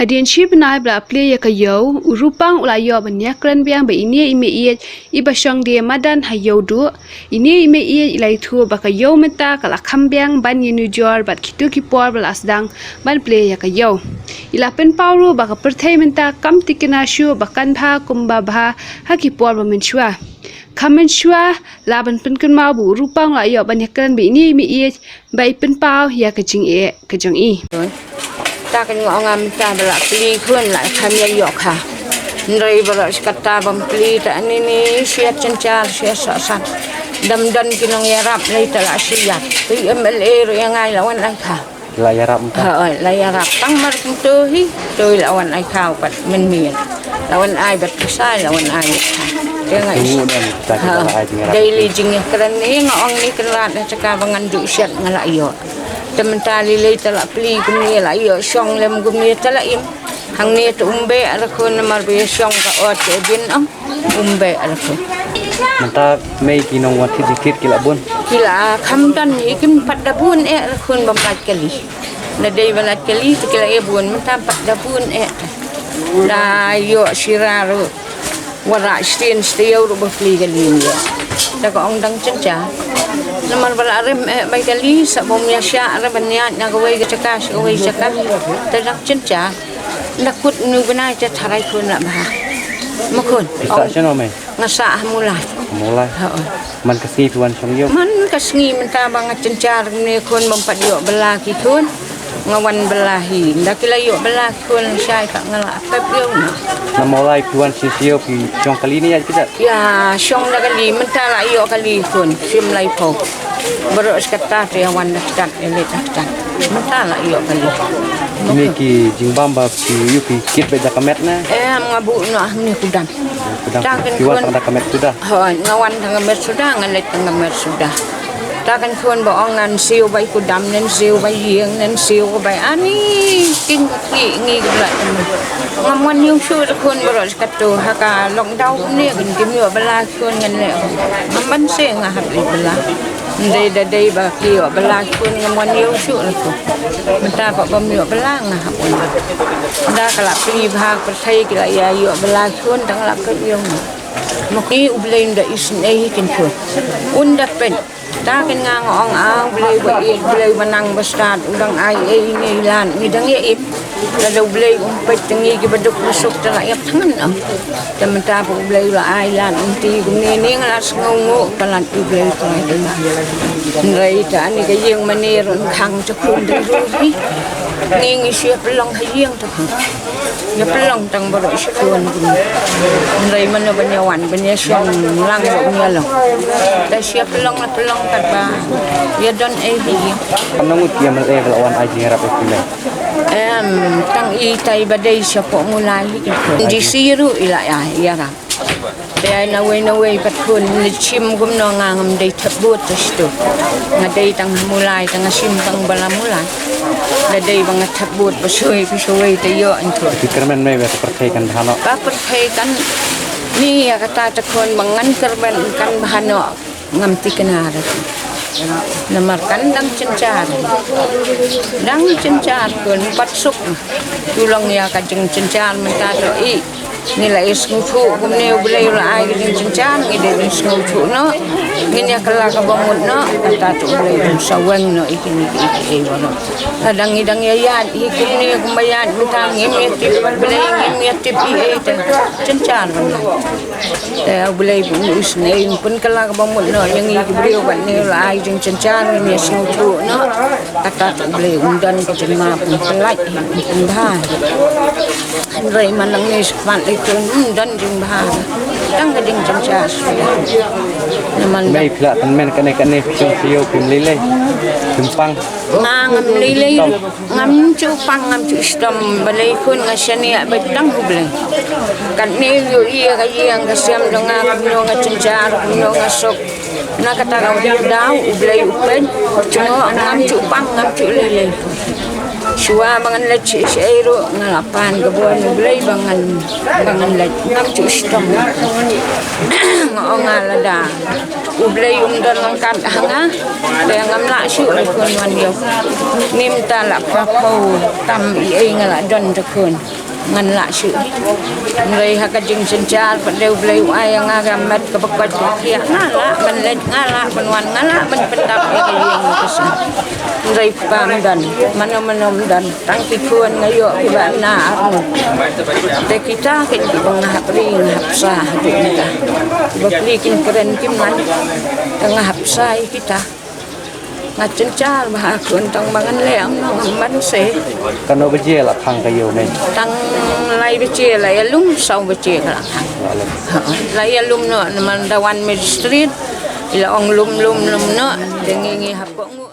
Hadian shi benai bla play ya kayo urupang ulayo banyak kran biang ba ini ime iet ibasong dia madan hayo du ini ime iet ilai thu ba kayo meta kala kambiang ban yenu jor bat kitu kipor bla asdang ban play ya kayo ila pen pauru ba ka perthai menta kam tikena shu bakan bha kumba bha ha kipor ba menchua kamen shua laban pen kun mau bu rupang la yo banyak kran bi ini ime iet bai pen pau ya kajing e kajang i ta kan ngọ ngam ta bala pli khun lại tham ya yok ha ndai bala skata bam pli ta ni ni siat cenca siat san dam dan kinong yarap lai ta la siat tu MLA ro yang ai lawan ai kha la yarap ta la yarap tang mar tu hi tu lawan ai kha pat men mien lawan ai bat sai lawan ai kha yang ai daily jing kran ni ngong ni kelat cakap bangan du siat ngala yo tementali lei tala pli kumni la yo song lem kumni tala im hang ni tu umbe ala ko na mar be song ka ot ke bin am umbe ala ko manta mei kinong wat dikit kila bun kila kham dan ni kim pat da bun e ala ko bam lat kali na dei balat kali kila e bun manta pat da bun e la yo siraro wara stin steu ro pli kali ni da ko ong dang cenca namar balarem bai kali sa bom ya sya ara banyat na gawai ga cakas gawai cakas tadak cenca nakut nu benai ca tharai khun la ba makun sa chano mai ngasa mulai ha man kasi tuan song yo man kasngi menta bang cenca ne khun bom padio bela ki khun ngawan belahi ndakila yo bela khun sai ka ngala pepio na mulai tuan sisio pi chong kali ni ya kita ya song da kali menta la yo kali khun sim lai po baru sekata tu yang wan dak elit dak menta la yo kali ni ki jingbamba pi yu pi kit be jakamet na ngabu no ni kudam kudam kiwan pada kamet sudah ngawan kamet sudah ngalet kamet sudah takan khun bo ongan siu bai kudam nen siu bai hieng nen siu bai ani king ki ngi gla ngamon yu shu khun baru sekatu haka long dau ni kin kim yo bala khun ngan le ngaman se ngahap li bala ndai dai ba ki yo bala khun ngamon yu shu ko menta ba bam yo bala ngahap da kala pi bha perthai ki la ya yo bala khun tang la ka yo moki ublein da isnei kin khun unda pen ta kan ngang ong ang blei manang bastad udang ai ni lan ni dang ye ip la do blei pet tengi ki baduk masuk ta la yap tangan am tementa bu blei la ai lan ti kum ni ni ngas ngongo kalan tu blei ko ngai ta ni ka yeng mani ron khang cha kun de ru hi ngi sia pelong ha yeng ta ya pelong tang baru sekuen ngai mana banyawan banya siang lang bo lo da sia pelong kat ba ya don hi kanang utiam le lawan aji ngarap ikile tang i tai badai sia po mulai di siru ila ya rap dai na we pat kun ni chim gum no ngam dei thabut sto ngadai tang mulai tang sim tang bala mulai da dei bang thabut basoi pisoi te yo antu kermen mai ba perthai kan dhano ba perthai kan ni ya kata ta kon mangan kermen kan bahano ngam tikena ra namar kan dang cencar kun pat suk tulang ya ka jeng cencar menta to i nila is ngufu kumne ulay ulay gin cencar ide is ngufu no nginya kala ka bangun no kata to ulay sawang no ikini wono kadang idang yayan ikini kumbayan mitang ngimiti ulay ngimiti pi cencar ulay is nei pun kala ka bangun no yang ibrio ban ni ulay jeng cencar nginya ngufu no kata to ulay undan ko jema pun pelai pun bah rai manang ni span itu dan jumlah tang gading cencar naman mai pla kan men kane chong sio pim lele tumpang ngam lele ngam chu pang ngam chu stom balai kun ngasani betang huble kan ne yo iya ka yang ka siam donga no nga cencar no nga sok na kata kau dia dah ublay upen cuma ngam cupang ngam culele Shua bangan leci seiru ngalapan kebuan ublay bangan leci ngam custom ngalada ublay dan ngangkat hanga dia ngam la syu kun wan yo nim ta la prakau tam i ngala don tekun ngan la syu ngai hakajing senjar padeu bleu ayang agamat kebekat kia ngala man lej ngala penwan ngala man pendap ya kayeng kesan ngai pamdan manom dan tangki kuan ngayo ibana arno te kita kin ngahap ring hapsa kita bakli kin keren kiman tengah hapsa kita ngacencar bah kun tang bangan leang man se kan obeje la khang kayo men tang lai bece lai alum sau bece kala lai alum no man dawan street ila ong lum no dengi hapok